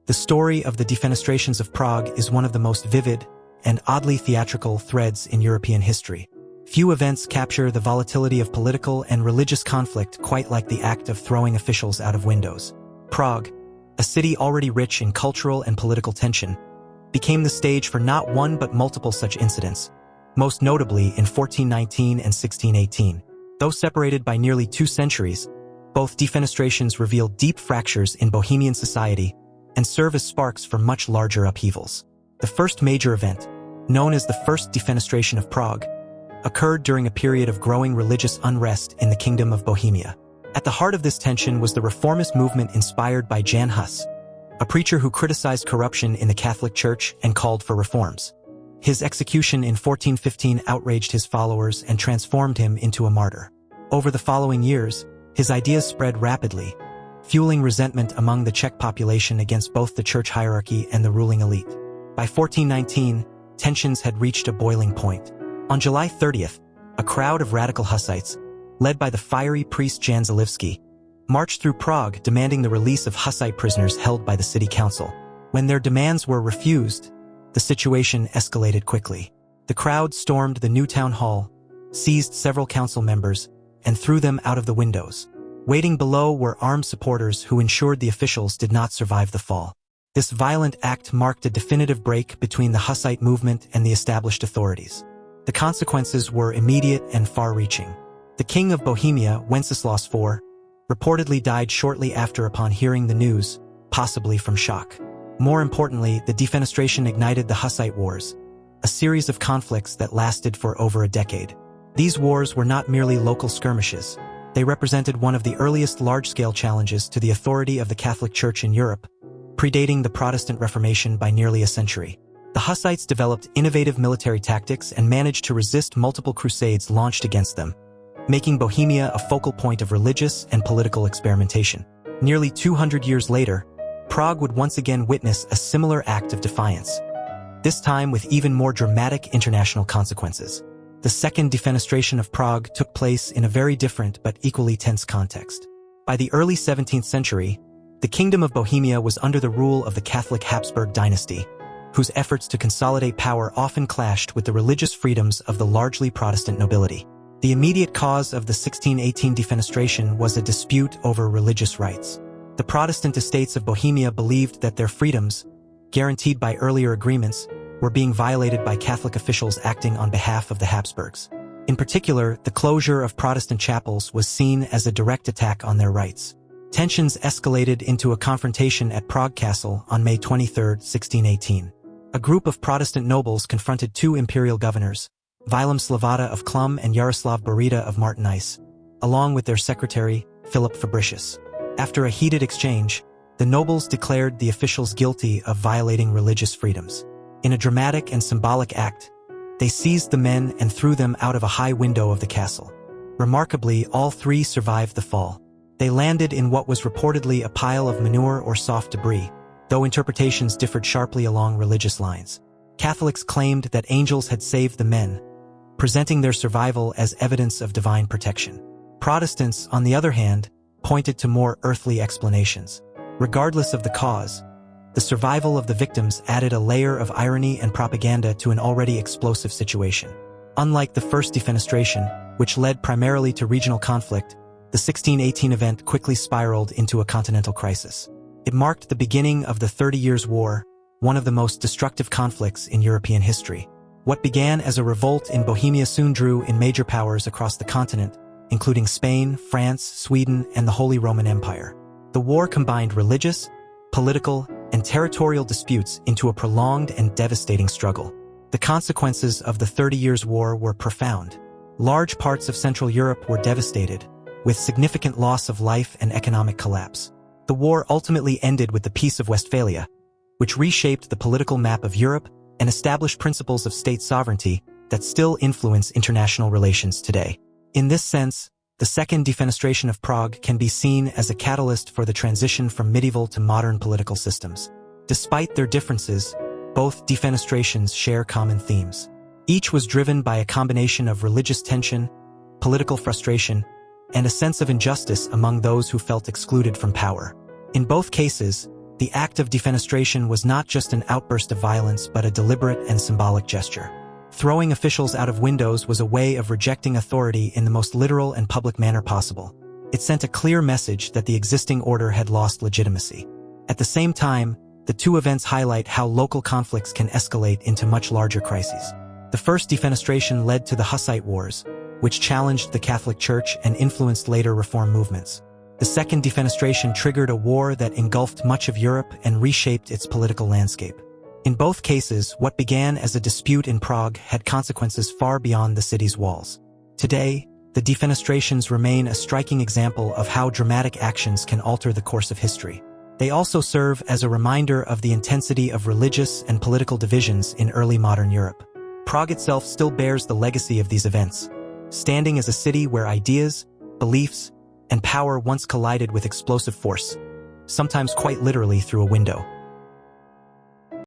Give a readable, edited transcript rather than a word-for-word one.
The story of the defenestrations of Prague is one of the most vivid and oddly theatrical threads in European history. Few events capture the volatility of political and religious conflict quite like the act of throwing officials out of windows. Prague, a city already rich in cultural and political tension, became the stage for not one but multiple such incidents, most notably in 1419 and 1618. Though separated by nearly 2 centuries, both defenestrations reveal deep fractures in Bohemian society and serve as sparks for much larger upheavals. The first major event, known as the First Defenestration of Prague, occurred during a period of growing religious unrest in the Kingdom of Bohemia. At the heart of this tension was the reformist movement inspired by Jan Hus, a preacher who criticized corruption in the Catholic Church and called for reforms. His execution in 1415 outraged his followers and transformed him into a martyr. Over the following years, his ideas spread rapidly, fueling resentment among the Czech population against both the church hierarchy and the ruling elite. By 1419, tensions had reached a boiling point. On July 30th, a crowd of radical Hussites, led by the fiery priest Jan Zalivsky, marched through Prague demanding the release of Hussite prisoners held by the city council. When their demands were refused, the situation escalated quickly. The crowd stormed the new town hall, seized several council members, and threw them out of the windows. Waiting below were armed supporters who ensured the officials did not survive the fall. This violent act marked a definitive break between the Hussite movement and the established authorities. The consequences were immediate and far-reaching. The King of Bohemia, Wenceslas IV, reportedly died shortly after upon hearing the news, possibly from shock. More importantly, the defenestration ignited the Hussite Wars, a series of conflicts that lasted for over a decade. These wars were not merely local skirmishes. They represented one of the earliest large-scale challenges to the authority of the Catholic Church in Europe, predating the Protestant Reformation by nearly a century. The Hussites developed innovative military tactics and managed to resist multiple crusades launched against them, making Bohemia a focal point of religious and political experimentation. Nearly 200 years later, Prague would once again witness a similar act of defiance, this time with even more dramatic international consequences. The Second Defenestration of Prague took place in a very different but equally tense context. By the early 17th century, the Kingdom of Bohemia was under the rule of the Catholic Habsburg dynasty, whose efforts to consolidate power often clashed with the religious freedoms of the largely Protestant nobility. The immediate cause of the 1618 defenestration was a dispute over religious rights. The Protestant estates of Bohemia believed that their freedoms, guaranteed by earlier agreements, were being violated by Catholic officials acting on behalf of the Habsburgs. In particular, the closure of Protestant chapels was seen as a direct attack on their rights. Tensions escalated into a confrontation at Prague Castle on May 23, 1618. A group of Protestant nobles confronted 2 imperial governors, Vilém Slavata of Chlum and Jaroslav Barita of Martinice, along with their secretary, Philip Fabricius. After a heated exchange, the nobles declared the officials guilty of violating religious freedoms. In a dramatic and symbolic act, they seized the men and threw them out of a high window of the castle. Remarkably, all 3 survived the fall. They landed in what was reportedly a pile of manure or soft debris, though interpretations differed sharply along religious lines. Catholics claimed that angels had saved the men, presenting their survival as evidence of divine protection. Protestants, on the other hand, pointed to more earthly explanations. Regardless of the cause, the survival of the victims added a layer of irony and propaganda to an already explosive situation. Unlike the first defenestration, which led primarily to regional conflict, the 1618 event quickly spiraled into a continental crisis. It marked the beginning of the 30 Years' War, one of the most destructive conflicts in European history. What began as a revolt in Bohemia soon drew in major powers across the continent, including Spain, France, Sweden, and the Holy Roman Empire. The war combined religious, political, and territorial disputes into a prolonged and devastating struggle. The consequences of the 30 Years' War were profound. Large parts of Central Europe were devastated, with significant loss of life and economic collapse. The war ultimately ended with the Peace of Westphalia, which reshaped the political map of Europe and established principles of state sovereignty that still influence international relations today. In this sense, the Second Defenestration of Prague can be seen as a catalyst for the transition from medieval to modern political systems. Despite their differences, both defenestrations share common themes. Each was driven by a combination of religious tension, political frustration, and a sense of injustice among those who felt excluded from power. In both cases, the act of defenestration was not just an outburst of violence but a deliberate and symbolic gesture. Throwing officials out of windows was a way of rejecting authority in the most literal and public manner possible. It sent a clear message that the existing order had lost legitimacy. At the same time, the two events highlight how local conflicts can escalate into much larger crises. The first defenestration led to the Hussite Wars, which challenged the Catholic Church and influenced later reform movements. The second defenestration triggered a war that engulfed much of Europe and reshaped its political landscape. In both cases, what began as a dispute in Prague had consequences far beyond the city's walls. Today, the defenestrations remain a striking example of how dramatic actions can alter the course of history. They also serve as a reminder of the intensity of religious and political divisions in early modern Europe. Prague itself still bears the legacy of these events, standing as a city where ideas, beliefs, and power once collided with explosive force, sometimes quite literally through a window.